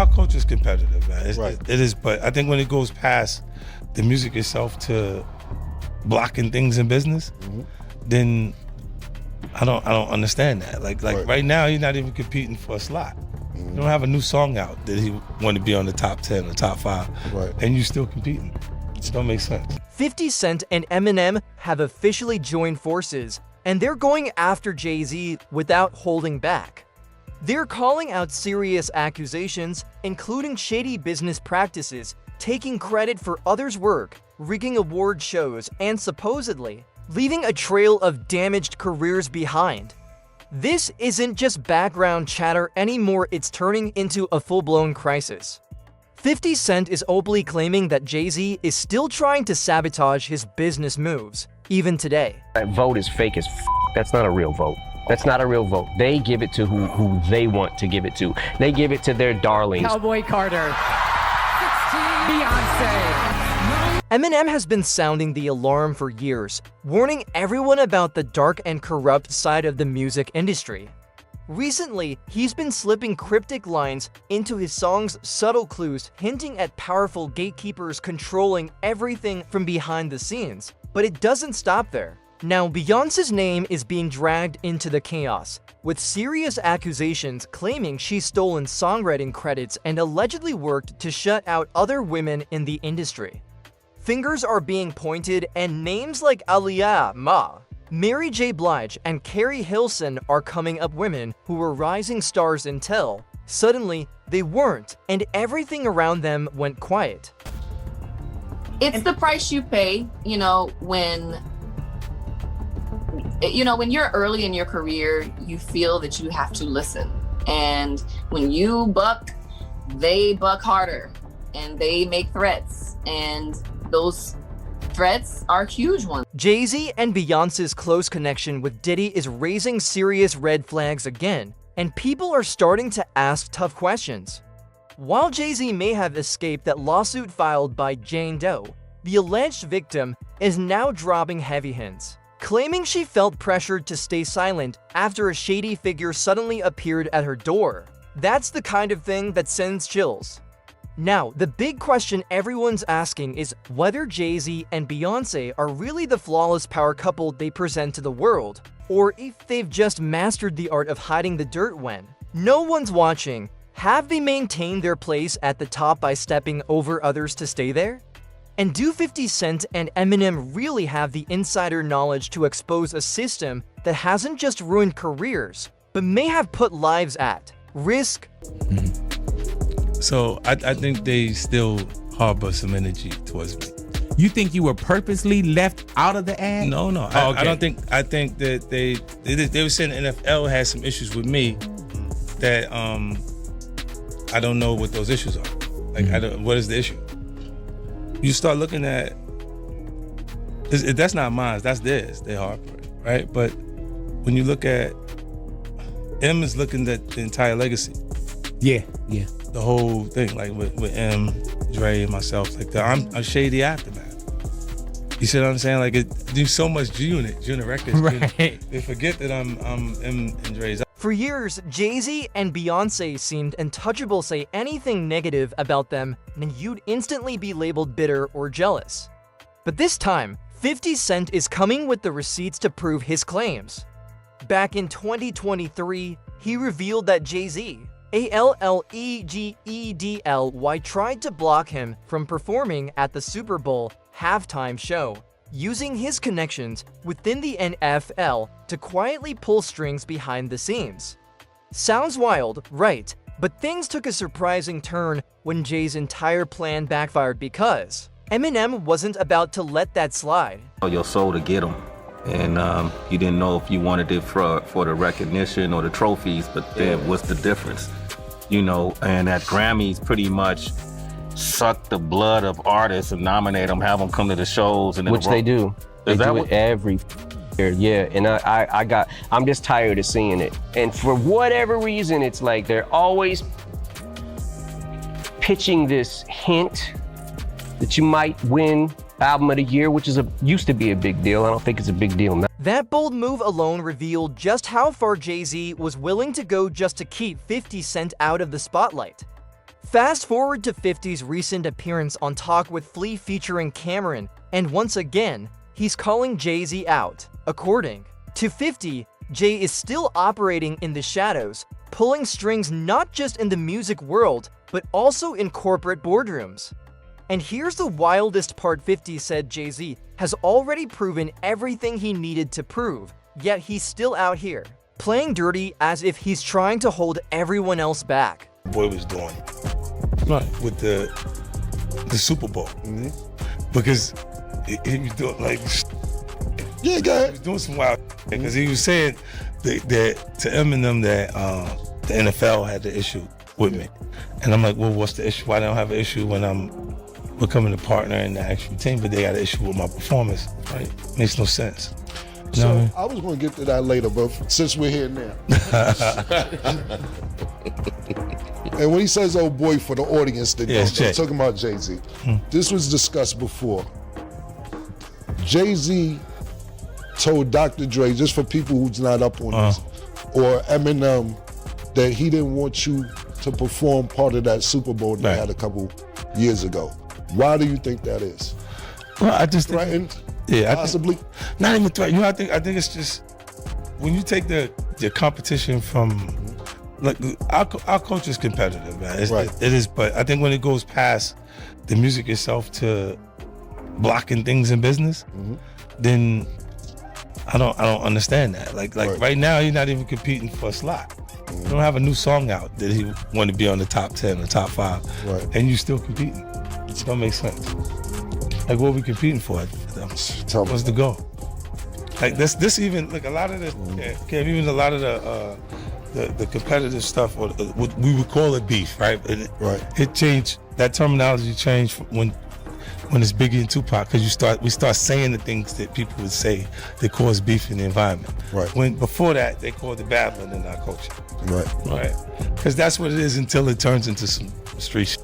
our culture is competitive, man. Right. It is, but I think when it goes past the music itself to blocking things in business, then I don't understand that. Like right now, he's not even competing for a slot. You don't have a new song out that he want to be on the top 10 or top 5, and you still competing. It don't make sense. 50 Cent and Eminem have officially joined forces, and they're going after Jay Z without holding back. They're calling out serious accusations, including shady business practices, taking credit for others' work, rigging award shows, and supposedly leaving a trail of damaged careers behind. This isn't just background chatter anymore, it's turning into a full-blown crisis. 50 Cent is openly claiming that Jay Z is still trying to sabotage his business moves, even today. That vote is fake as f. That's not a real vote. That's not a real vote. They give it to who they want to give it to. They give it to their darlings. Cowboy Carter. Beyoncé. Eminem has been sounding the alarm for years, warning everyone about the dark and corrupt side of the music industry. Recently, he's been slipping cryptic lines into his songs, subtle clues hinting at powerful gatekeepers controlling everything from behind the scenes. But it doesn't stop there. Now, Beyoncé's name is being dragged into the chaos, with serious accusations claiming she's stolen songwriting credits and allegedly worked to shut out other women in the industry. Fingers are being pointed, and names like Aaliyah, Mary J. Blige, and Carrie Hilson are coming up, women who were rising stars until suddenly they weren't, and everything around them went quiet. It's the price you pay, when you're early in your career, you feel that you have to listen. And when you buck, they buck harder, and they make threats, and those threats are huge ones. Jay Z and Beyoncé's close connection with Diddy is raising serious red flags again, and people are starting to ask tough questions. While Jay Z may have escaped that lawsuit filed by Jane Doe, the alleged victim is now dropping heavy hints, claiming she felt pressured to stay silent after a shady figure suddenly appeared at her door. That's the kind of thing that sends chills. Now, the big question everyone's asking is whether Jay Z and Beyoncé are really the flawless power couple they present to the world, or if they've just mastered the art of hiding the dirt when no one's watching. Have they maintained their place at the top by stepping over others to stay there? And do 50 Cent and Eminem really have the insider knowledge to expose a system that hasn't just ruined careers, but may have put lives at risk? So I think they still harbor some energy towards me. You think you were purposely left out of the ad? No. Oh, okay. I don't think. I think that they were saying NFL had some issues with me that I don't know what those issues are. Like what is the issue? You start looking at that's not mine. That's theirs. They harbor it, right? But when you look at M is looking at the entire legacy. Yeah. The whole thing, like with M, Dre, and myself, like I'm shady aftermath. You see what I'm saying? Like there's so much G Unit Records. Right. They forget that I'm M and Dre's. For years, Jay Z and Beyoncé seemed untouchable. Say anything negative about them, and you'd instantly be labeled bitter or jealous. But this time, 50 Cent is coming with the receipts to prove his claims. Back in 2023, he revealed that Jay Z, Allegedly, tried to block him from performing at the Super Bowl halftime show, using his connections within the NFL to quietly pull strings behind the scenes. Sounds wild, right? But things took a surprising turn when Jay's entire plan backfired because Eminem wasn't about to let that slide. Your soul to get them. And you didn't know if you wanted it for the recognition or the trophies, but then what's the difference? And that Grammys pretty much suck the blood of artists and nominate them, have them come to the shows, and Which they do. They do it every year, yeah. And I'm just tired of seeing it. And for whatever reason, it's like they're always pitching this hint that you might win Album of the Year, which used to be a big deal. I don't think it's a big deal now. That bold move alone revealed just how far Jay Z was willing to go just to keep 50 Cent out of the spotlight. Fast forward to 50's recent appearance on Talk with Flea featuring Cameron, and once again, he's calling Jay Z out. According to 50, Jay is still operating in the shadows, pulling strings not just in the music world, but also in corporate boardrooms. And here's the wildest part: 50 said Jay Z has already proven everything he needed to prove, yet he's still out here, playing dirty as if he's trying to hold everyone else back. Boy was doing with the Super Bowl. Because he was doing like, yeah, go he ahead. was doing some wild because he was saying that to Eminem that the NFL had the issue with me. And I'm like, well, what's the issue? Why don't I have an issue when I'm becoming a partner in the actual team, but they got an issue with my performance, right? Makes no sense. You know what I So mean? I was going to get to that later, but since we're here now. And when he says "oh boy" for the audience that Yeah, it's don't know, Jay. talking about Jay Z, this was discussed before. Jay Z told Dr. Dre, just for people who's not up on this, or Eminem, that he didn't want you to perform part of that Super Bowl they Right. had a couple years ago. Why do you think that is? Well, I just think, Threatened? yeah, Possibly? not even threat. You know, I think it's just when you take the competition from like our culture is competitive, man. Right. It is, but I think when it goes past the music itself to blocking things in business, then I don't understand that. Like right now, you're not even competing for a slot. You don't have a new song out that he want to be on the top 10 or top 5, Right. and you still competing. It don't make sense. Like, what are we competing for? Tell me. What's the goal? Like this even like a lot of the even a lot of the competitive stuff, or what we would call it beef, right? And Right. it changed. That terminology changed when it's Biggie and Tupac, because we start saying the things that people would say that cause beef in the environment. Right. When before that they called it babbling in our culture. Right. Right. Because that's what it is until it turns into some street shit.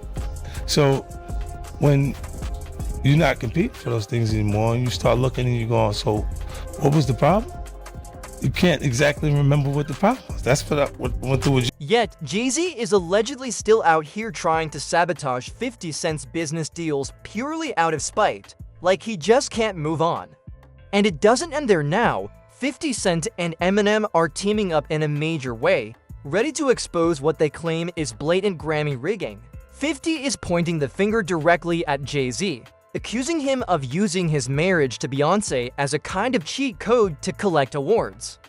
So when you're not competing for those things anymore and you start looking and you're going, so what was the problem? You can't exactly remember what the problem was. That's what I went through with. Yet, Jay Z is allegedly still out here trying to sabotage 50 Cent's business deals purely out of spite, like he just can't move on. And it doesn't end there now. 50 Cent and Eminem are teaming up in a major way, ready to expose what they claim is blatant Grammy rigging. 50 is pointing the finger directly at Jay Z, accusing him of using his marriage to Beyoncé as a kind of cheat code to collect awards.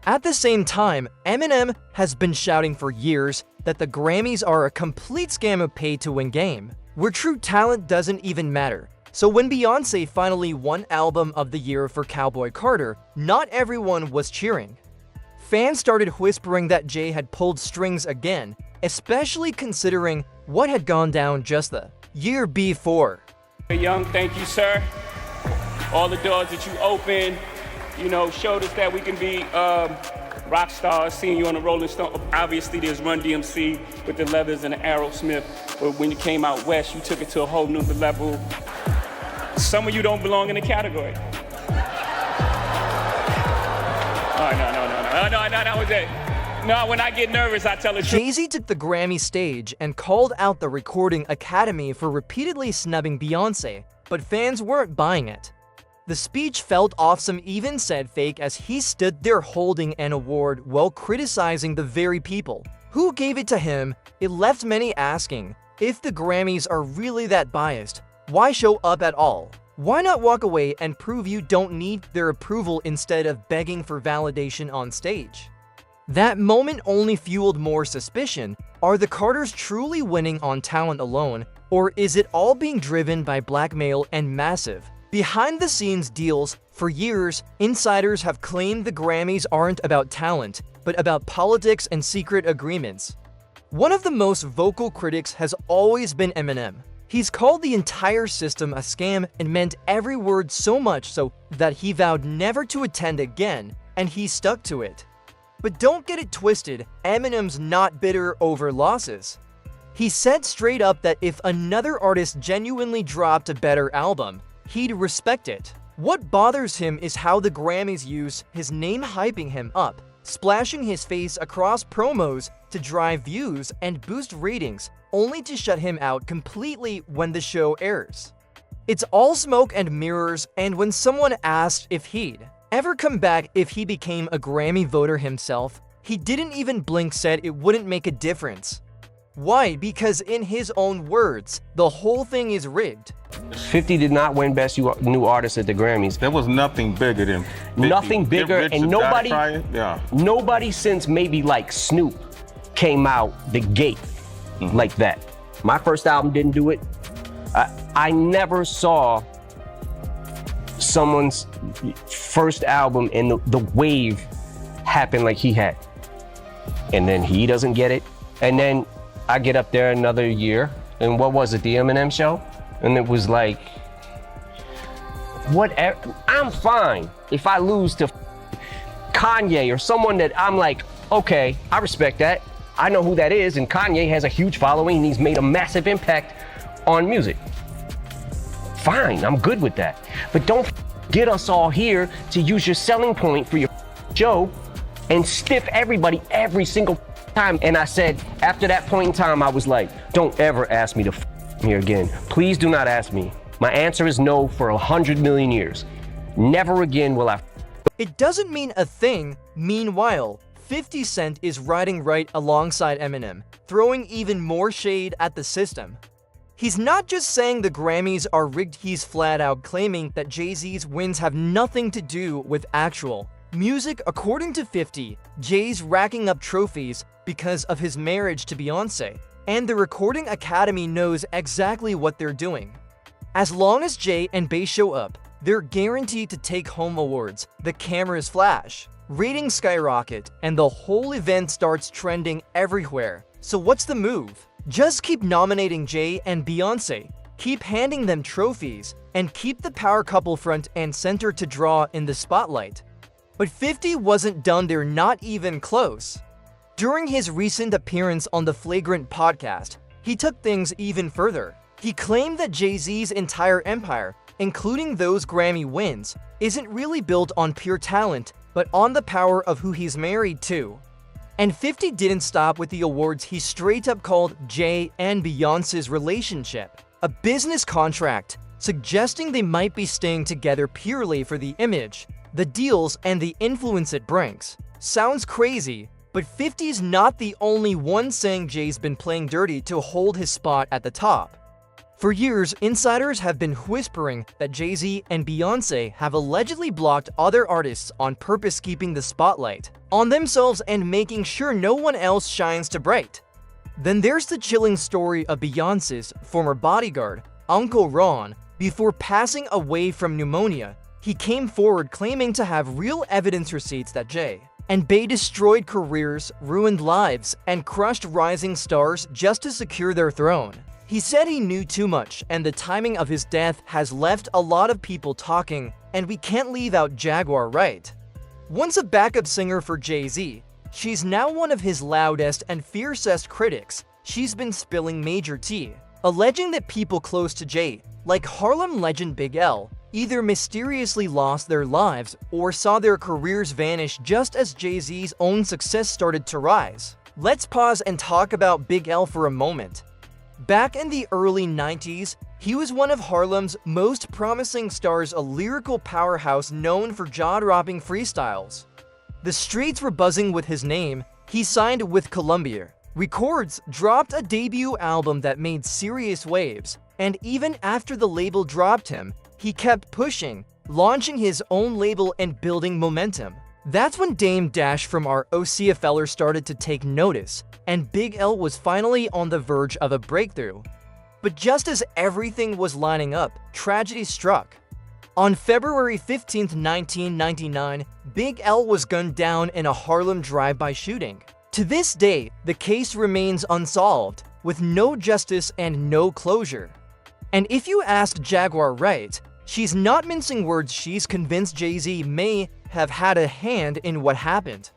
At the same time, Eminem has been shouting for years that the Grammys are a complete scam of pay-to-win game, where true talent doesn't even matter. So when Beyoncé finally won Album of the Year for Cowboy Carter, not everyone was cheering. Fans started whispering that Jay had pulled strings again, especially considering what had gone down just the year before. Young, thank you, sir. All the doors that you opened, showed us that we can be rock stars. Seeing you on the Rolling Stone, obviously there's Run DMC with the Leathers and the Aerosmith. But when you came out west, you took it to a whole new level. Some of you don't belong in the category. Oh, no, that was it. No, when I get nervous, I tell the truth. Jay Z took the Grammy stage and called out the Recording Academy for repeatedly snubbing Beyoncé, but fans weren't buying it. The speech felt off, some even said fake, as he stood there holding an award while criticizing the very people who gave it to him. It left many asking, if the Grammys are really that biased, why show up at all? Why not walk away and prove you don't need their approval instead of begging for validation on stage? That moment only fueled more suspicion. Are the Carters truly winning on talent alone, or is it all being driven by blackmail and massive behind-the-scenes deals? For years, insiders have claimed the Grammys aren't about talent, but about politics and secret agreements. One of the most vocal critics has always been Eminem. He's called the entire system a scam and meant every word, so much so that he vowed never to attend again, and he stuck to it. But don't get it twisted, Eminem's not bitter over losses. He said straight up that if another artist genuinely dropped a better album, he'd respect it. What bothers him is how the Grammys use his name, hyping him up, splashing his face across promos to drive views and boost ratings, only to shut him out completely when the show airs. It's all smoke and mirrors, and when someone asked if he'd ever come back if he became a Grammy voter himself, he didn't even blink, said it wouldn't make a difference. Why? Because in his own words, the whole thing is rigged. 50 did not win Best New Artist at the Grammys. There was nothing bigger than 50. Nothing bigger, and nobody since maybe like Snoop came out the gate like that. My first album didn't do it. I never saw someone's first album and the wave happen like he had. And then he doesn't get it. And then I get up there another year, and what was it, the Eminem show? And it was like, whatever, I'm fine if I lose to Kanye or someone that I'm like, okay, I respect that. I know who that is, and Kanye has a huge following, and he's made a massive impact on music. Fine, I'm good with that. But don't get us all here to use your selling point for your show and stiff everybody every single time. And I said, after that point in time, I was like, don't ever ask me to here again. Please do not ask me. My answer is no for 100 million years. Never again will I. It doesn't mean a thing. Meanwhile, 50 Cent is riding right alongside Eminem, throwing even more shade at the system. He's not just saying the Grammys are rigged, he's flat out claiming that Jay Z's wins have nothing to do with actual music. According to 50, Jay's racking up trophies because of his marriage to Beyoncé, and the Recording Academy knows exactly what they're doing. As long as Jay and Bey show up, they're guaranteed to take home awards, the cameras flash, ratings skyrocket, and the whole event starts trending everywhere. So what's the move? Just keep nominating Jay and Beyoncé, keep handing them trophies, and keep the power couple front and center to draw in the spotlight. But 50 wasn't done there, not even close. During his recent appearance on the Flagrant podcast, he took things even further. He claimed that Jay Z's entire empire, including those Grammy wins, isn't really built on pure talent, but on the power of who he's married to. And 50 didn't stop with the awards. He straight up called Jay and Beyoncé's relationship a business contract, suggesting they might be staying together purely for the image, the deals, and the influence it brings. Sounds crazy, but 50's not the only one saying Jay's been playing dirty to hold his spot at the top. For years, insiders have been whispering that Jay Z and Beyoncé have allegedly blocked other artists on purpose, keeping the spotlight on themselves and making sure no one else shines too bright. Then there's the chilling story of Beyoncé's former bodyguard, Uncle Ron. Before passing away from pneumonia, he came forward claiming to have real evidence receipts that Jay and Bey destroyed careers, ruined lives, and crushed rising stars just to secure their throne. He said he knew too much, and the timing of his death has left a lot of people talking, and we can't leave out Jaguar Wright. Once a backup singer for Jay Z, she's now one of his loudest and fiercest critics. She's been spilling major tea, alleging that people close to Jay, like Harlem legend Big L, either mysteriously lost their lives or saw their careers vanish just as Jay Z's own success started to rise. Let's pause and talk about Big L for a moment. Back in the early 90s, he was one of Harlem's most promising stars, a lyrical powerhouse known for jaw-dropping freestyles. The streets were buzzing with his name. He signed with Columbia Records, dropped a debut album that made serious waves, and even after the label dropped him, he kept pushing, launching his own label and building momentum. That's when Dame Dash from our OCFLer started to take notice, and Big L was finally on the verge of a breakthrough. But just as everything was lining up, tragedy struck. On February 15, 1999, Big L was gunned down in a Harlem drive-by shooting. To this day, the case remains unsolved, with no justice and no closure. And if you ask Jaguar Wright, she's not mincing words. She's convinced Jay Z may have had a hand in what happened.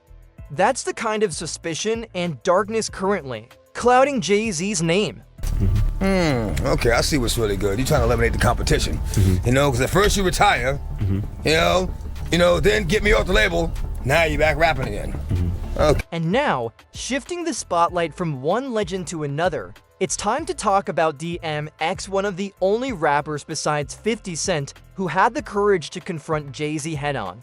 That's the kind of suspicion and darkness currently clouding Jay Z's name. Okay, I see what's really good. You're trying to eliminate the competition, you know, because at first you retire, you know, then get me off the label. Now you're back rapping again. Okay. And now, shifting the spotlight from one legend to another, It's time to talk about DMX, one of the only rappers besides 50 Cent who had the courage to confront Jay Z head-on.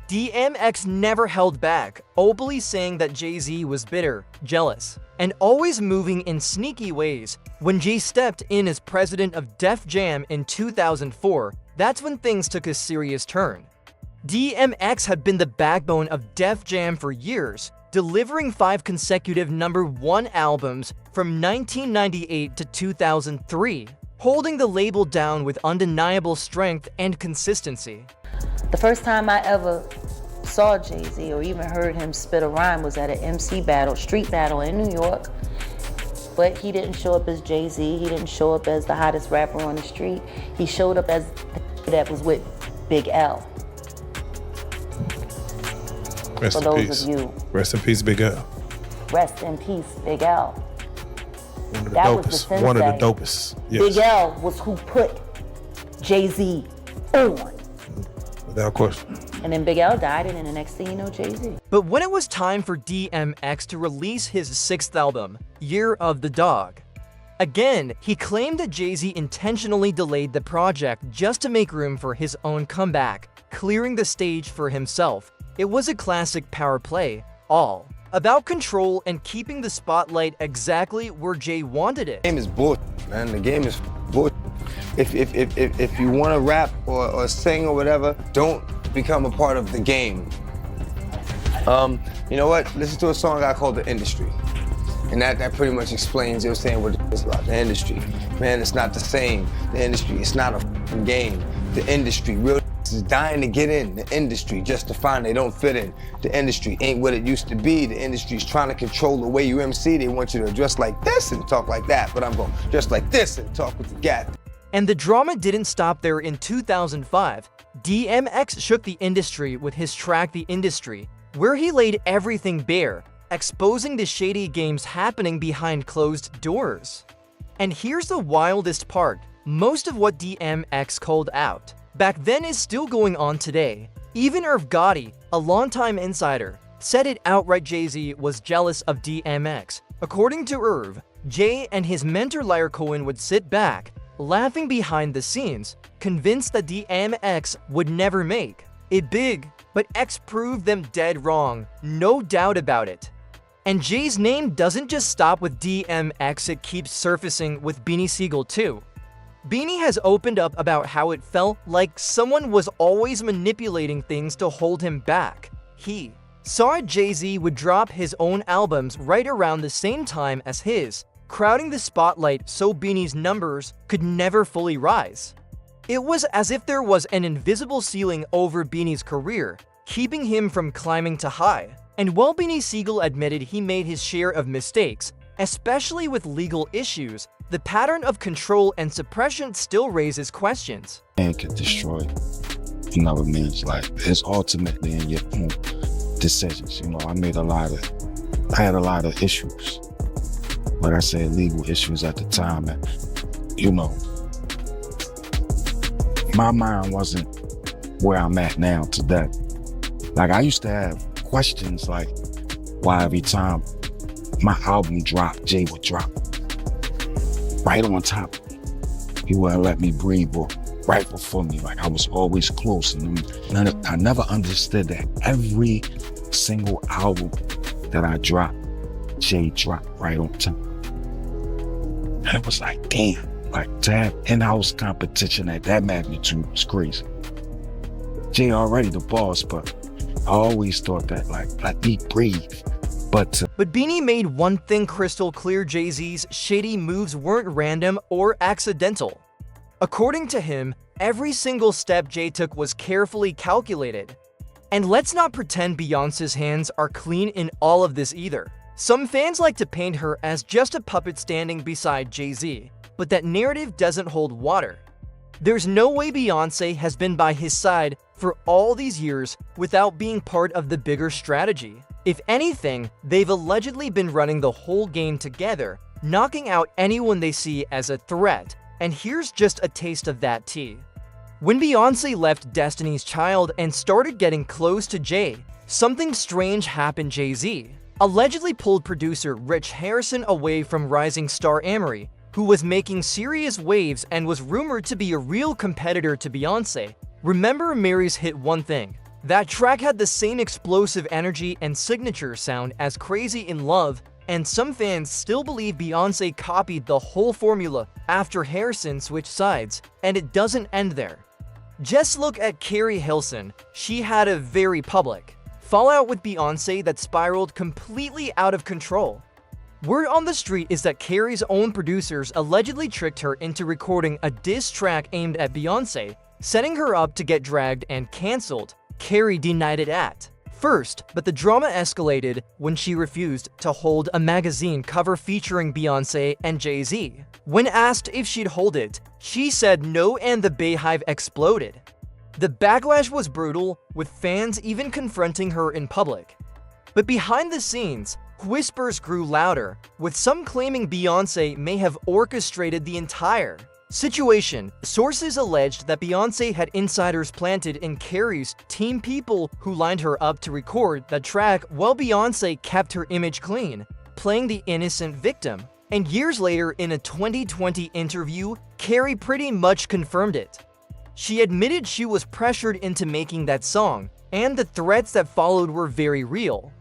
DMX never held back, openly saying that Jay Z was bitter, jealous, and always moving in sneaky ways. When Jay stepped in as president of Def Jam in 2004, that's when things took a serious turn. DMX had been the backbone of Def Jam for years, delivering 5 consecutive #1 albums from 1998 to 2003, holding the label down with undeniable strength and consistency. The first time I ever saw Jay Z or even heard him spit a rhyme was at an MC battle, street battle in New York. But he didn't show up as Jay Z. He didn't show up as the hottest rapper on the street. He showed up as the that was with Big L. Rest For in those peace. of you, Rest in peace, Big L. rest in peace, Big L. One of the That was the dopest. One of the sensei. dopest. Yes. Big L was who put Jay Z on. Without question. And then Big L died, and then the next thing you know, Jay Z. But when it was time for DMX to release his 6th album, Year of the Dog, again, he claimed that Jay Z intentionally delayed the project just to make room for his own comeback, clearing the stage for himself. It was a classic power play, all about control and keeping the spotlight exactly where Jay wanted it. The game is bullshit, man. The game is bullshit. If you want to rap or sing or whatever, don't become a part of the game. You know what? Listen to a song I called The Industry. And that pretty much explains, you know what I'm saying, what it's about. The industry. Man, it's not the same. The industry, it's not a f***ing game. The industry, real is dying to get in the industry just to find they don't fit in. The industry ain't what it used to be. The industry's trying to control the way you MC. They want you to dress like this and talk like that, but I'm going to dress like this and talk with the gap. And the drama didn't stop there. In 2005, DMX shook the industry with his track The Industry, where he laid everything bare, exposing the shady games happening behind closed doors. And here's the wildest part. Most of what DMX called out back then is still going on today. Even Irv Gotti, a longtime insider, said it outright. Jay Z was jealous of DMX. According to Irv, Jay and his mentor Lyre Cohen would sit back, laughing behind the scenes, convinced that DMX would never make it big. But X proved them dead wrong, no doubt about it. And Jay's name doesn't just stop with DMX, it keeps surfacing with Beanie Sigel too. Beanie has opened up about how it felt like someone was always manipulating things to hold him back. He saw Jay Z would drop his own albums right around the same time as his, crowding the spotlight so Beanie's numbers could never fully rise. It was as if there was an invisible ceiling over Beanie's career, keeping him from climbing to high. And while Beanie Sigel admitted he made his share of mistakes, especially with legal issues, the pattern of control and suppression still raises questions. Man can destroy another man's life. It's ultimately in your own decisions. You know, I had a lot of issues. Like I said, legal issues at the time. And, you know, my mind wasn't where I'm at now today. Like, I used to have questions like why every time my album dropped, Jay would drop right on top. He wouldn't let me breathe, or right before me. Like, I was always close. And I never understood that every single album that I dropped, Jay dropped right on top. And it was like, damn, like to have in-house competition at that magnitude was crazy. Jay already the boss, but I always thought that, like, let me breathe. But Beanie made one thing crystal clear: Jay Z's shady moves weren't random or accidental. According to him, every single step Jay took was carefully calculated. And let's not pretend Beyoncé's hands are clean in all of this either. Some fans like to paint her as just a puppet standing beside Jay Z, but that narrative doesn't hold water. There's no way Beyoncé has been by his side for all these years without being part of the bigger strategy. If anything, they've allegedly been running the whole game together, knocking out anyone they see as a threat. And here's just a taste of that tea. When Beyoncé left Destiny's Child and started getting close to Jay, something strange happened. Jay Z allegedly pulled producer Rich Harrison away from rising star Amory, who was making serious waves and was rumored to be a real competitor to Beyoncé. Remember Mary's hit One Thing? That track had the same explosive energy and signature sound as Crazy in Love, and some fans still believe Beyoncé copied the whole formula after Harrison switched sides, and it doesn't end there. Just look at Carrie Hilson. She had a very public fallout with Beyoncé that spiraled completely out of control. Word on the street is that Carrie's own producers allegedly tricked her into recording a diss track aimed at Beyoncé, setting her up to get dragged and cancelled. Carrie denied it at first, but the drama escalated when she refused to hold a magazine cover featuring Beyoncé and Jay Z. When asked if she'd hold it, she said no, and the Bayhive exploded. The backlash was brutal, with fans even confronting her in public. But behind the scenes, whispers grew louder, with some claiming Beyoncé may have orchestrated the entire situation. Sources alleged that Beyoncé had insiders planted in Carrie's team, people who lined her up to record the track while Beyoncé kept her image clean, playing the innocent victim. And years later, in a 2020 interview, Carrie pretty much confirmed it. She admitted she was pressured into making that song, and the threats that followed were very real.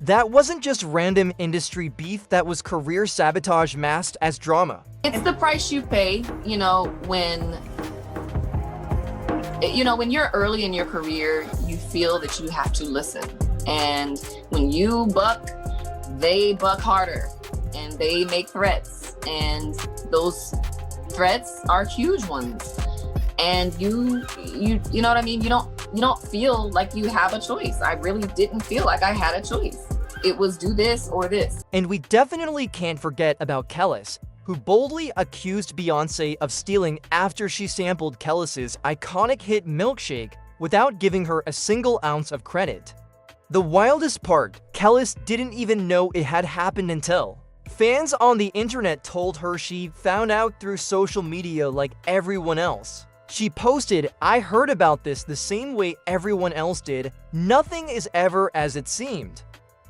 That wasn't just random industry beef, that was career sabotage masked as drama. It's the price you pay, when you're early in your career, you feel that you have to listen. And when you buck, they buck harder and they make threats. And those threats are huge ones. And you know what I mean? You don't feel like you have a choice. I really didn't feel like I had a choice. It was do this or this. And we definitely can't forget about Kellis, who boldly accused Beyoncé of stealing after she sampled Kellis's iconic hit Milkshake without giving her a single ounce of credit. The wildest part, Kellis didn't even know it had happened until fans on the internet told her she found out through social media like everyone else. She posted, "I heard about this the same way everyone else did. Nothing is ever as it seemed."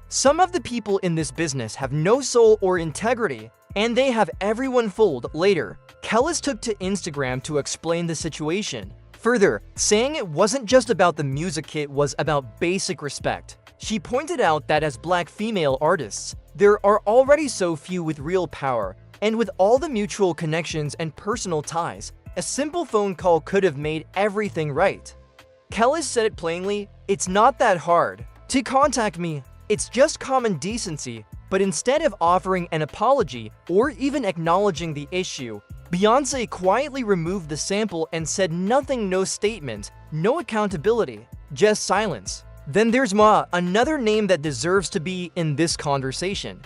Some of the people in this business have no soul or integrity, and they have everyone fooled. Later, Kellis took to Instagram to explain the situation, further saying it wasn't just about the music, it was about basic respect. She pointed out that as Black female artists, there are already so few with real power, and with all the mutual connections and personal ties, a simple phone call could have made everything right. Kellis said it plainly, "It's not that hard to contact me. It's just common decency." But instead of offering an apology or even acknowledging the issue, Beyoncé quietly removed the sample and said nothing, no statement, no accountability, just silence. Then there's Ma, another name that deserves to be in this conversation.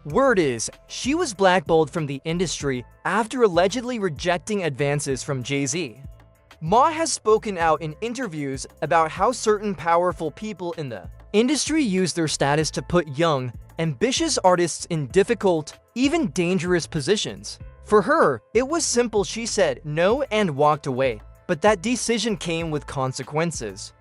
Word is, she was blackballed from the industry after allegedly rejecting advances from Jay Z. Ma has spoken out in interviews about how certain powerful people in the industry use their status to put young, ambitious artists in difficult, even dangerous positions. For her, it was simple. She said no and walked away, but that decision came with consequences.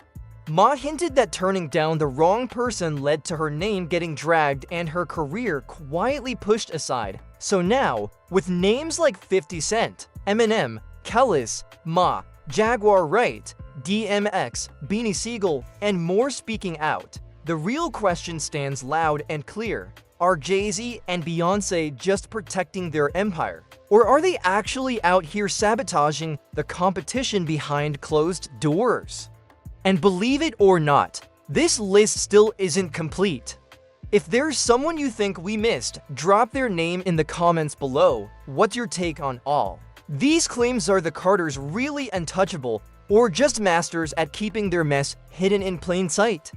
Ma hinted that turning down the wrong person led to her name getting dragged and her career quietly pushed aside. So now, with names like 50 Cent, Eminem, Kellis, Ma, Jaguar Wright, DMX, Beanie Siegel, and more speaking out, the real question stands loud and clear. Are Jay Z and Beyoncé just protecting their empire? Or are they actually out here sabotaging the competition behind closed doors? And believe it or not, this list still isn't complete. If there's someone you think we missed, drop their name in the comments below. What's your take on all these claims? Are the Carters really untouchable, or just masters at keeping their mess hidden in plain sight?